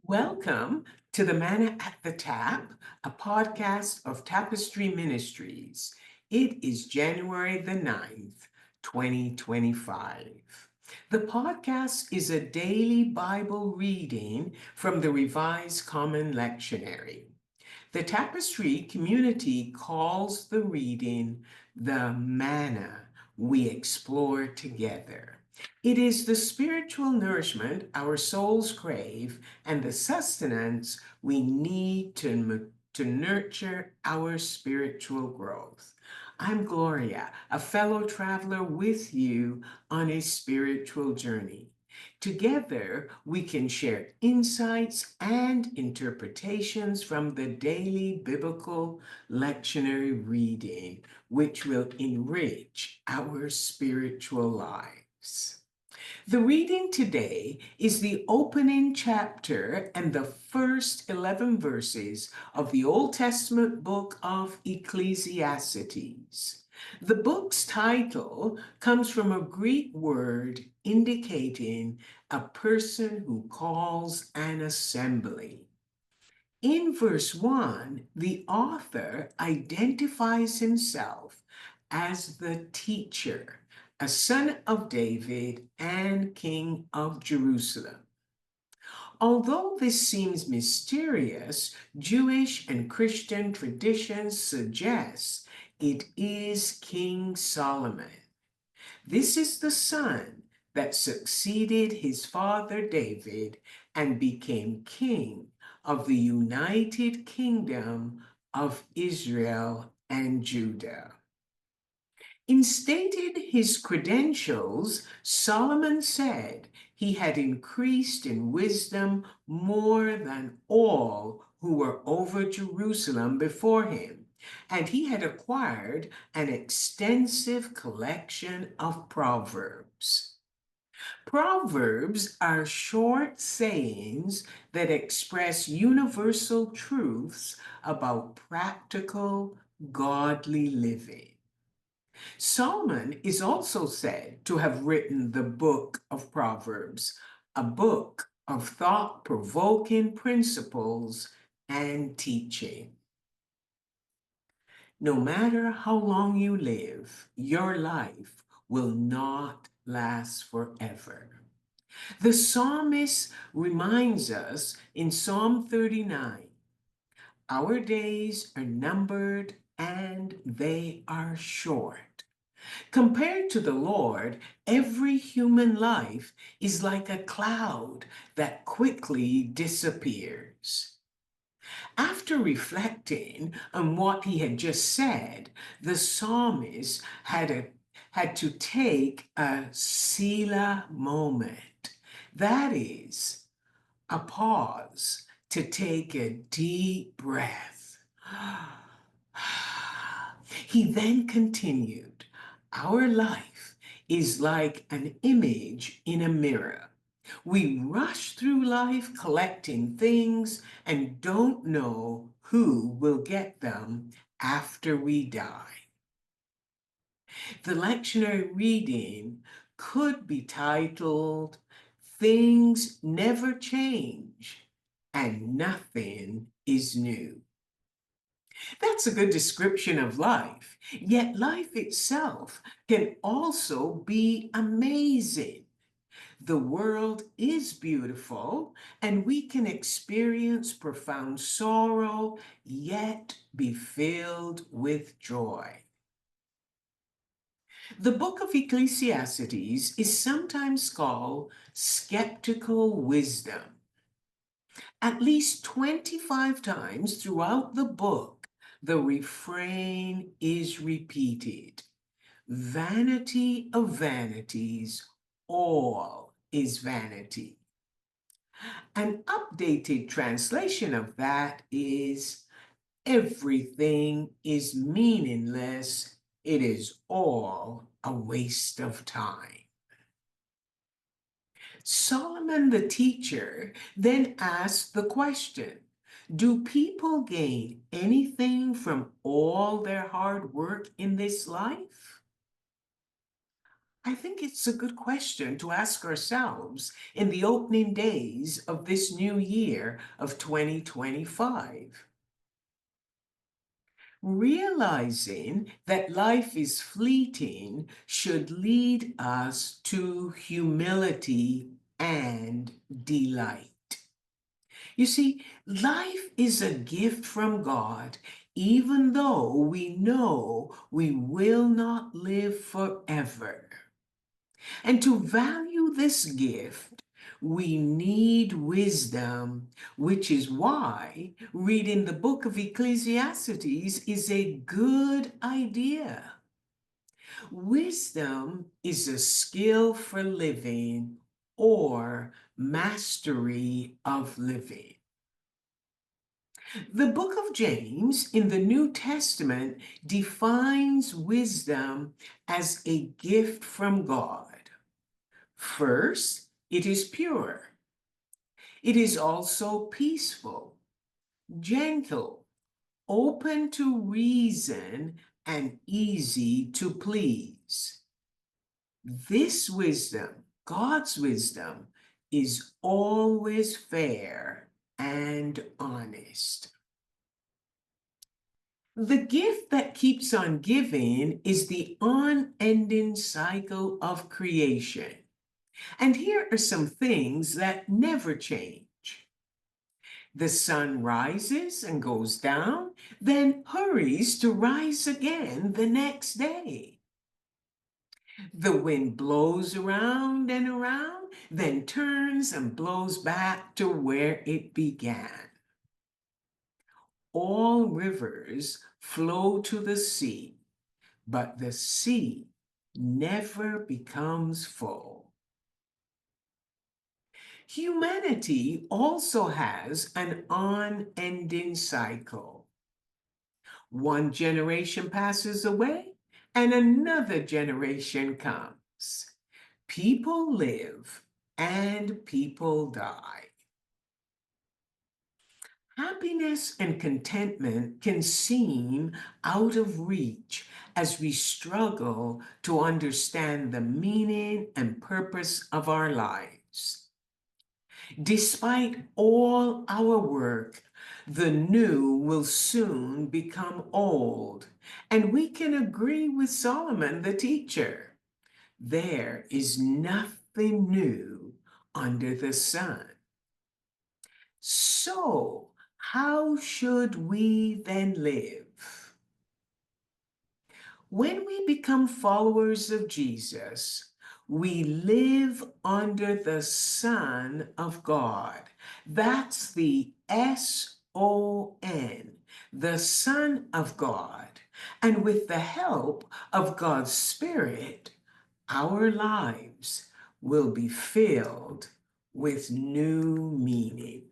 Welcome to the Manna at the Tap, a podcast of Tapestry Ministries. It is January the 9th, 2025. The podcast is a daily Bible reading from the Revised Common Lectionary. The Tapestry community calls the reading the manna we explore together. It is the spiritual nourishment our souls crave and the sustenance we need to nurture our spiritual growth. I'm Gloria, a fellow traveler with you on a spiritual journey. Together, we can share insights and interpretations from the daily biblical lectionary reading, which will enrich our spiritual lives. The reading today is the opening chapter and the first 11 verses of the Old Testament book of Ecclesiastes. The book's title comes from a Greek word indicating a person who calls an assembly. In verse 1, the author identifies himself as the teacher, a son of David and king of Jerusalem. Although this seems mysterious, Jewish and Christian traditions suggest it is King Solomon. This is the son that succeeded his father David and became king of the United Kingdom of Israel and Judah. In stating his credentials, Solomon said he had increased in wisdom more than all who were over Jerusalem before him, and he had acquired an extensive collection of proverbs. Proverbs are short sayings that express universal truths about practical, godly living. Solomon is also said to have written the book of Proverbs, a book of thought provoking principles and teaching. No matter how long you live, your life will not last forever. The psalmist reminds us in Psalm 39, our days are numbered and they are short. Compared to the Lord, every human life is like a cloud that quickly disappears. After reflecting on what he had just said, the psalmist had to take a Selah moment. That is, a pause to take a deep breath. He then continued, our life is like an image in a mirror. We rush through life collecting things and don't know who will get them after we die. The lectionary reading could be titled, Things Never Change and Nothing is New. That's a good description of life, yet life itself can also be amazing. The world is beautiful, and we can experience profound sorrow, yet be filled with joy. The book of Ecclesiastes is sometimes called skeptical wisdom. At least 25 times throughout the book, the refrain is repeated. Vanity of vanities, all is vanity. An updated translation of that is everything is meaningless. It is all a waste of time. Solomon the teacher then asked the question, do people gain anything from all their hard work in this life? I think it's a good question to ask ourselves in the opening days of this new year of 2025. Realizing that life is fleeting should lead us to humility and delight. You see, life is a gift from God, even though we know we will not live forever. And to value this gift, we need wisdom, which is why reading the book of Ecclesiastes is a good idea. Wisdom is a skill for living or mastery of living. The book of James in the New Testament defines wisdom as a gift from God. First, it is pure. It is also peaceful, gentle, open to reason, and easy to please. This wisdom, God's wisdom, is always fair and honest. The gift that keeps on giving is the unending cycle of creation. And here are some things that never change. The sun rises and goes down, then hurries to rise again the next day. The wind blows around and around, then turns and blows back to where it began. All rivers flow to the sea, but the sea never becomes full. Humanity also has an unending cycle. One generation passes away and another generation comes. People live and people die. Happiness and contentment can seem out of reach as we struggle to understand the meaning and purpose of our lives. Despite all our work, the new will soon become old, and we can agree with Solomon the teacher. There is nothing new under the sun. So, how should we then live? When we become followers of Jesus, we live under the Son of God. That's the S-O-N, the Son of God. And with the help of God's Spirit, our lives will be filled with new meaning.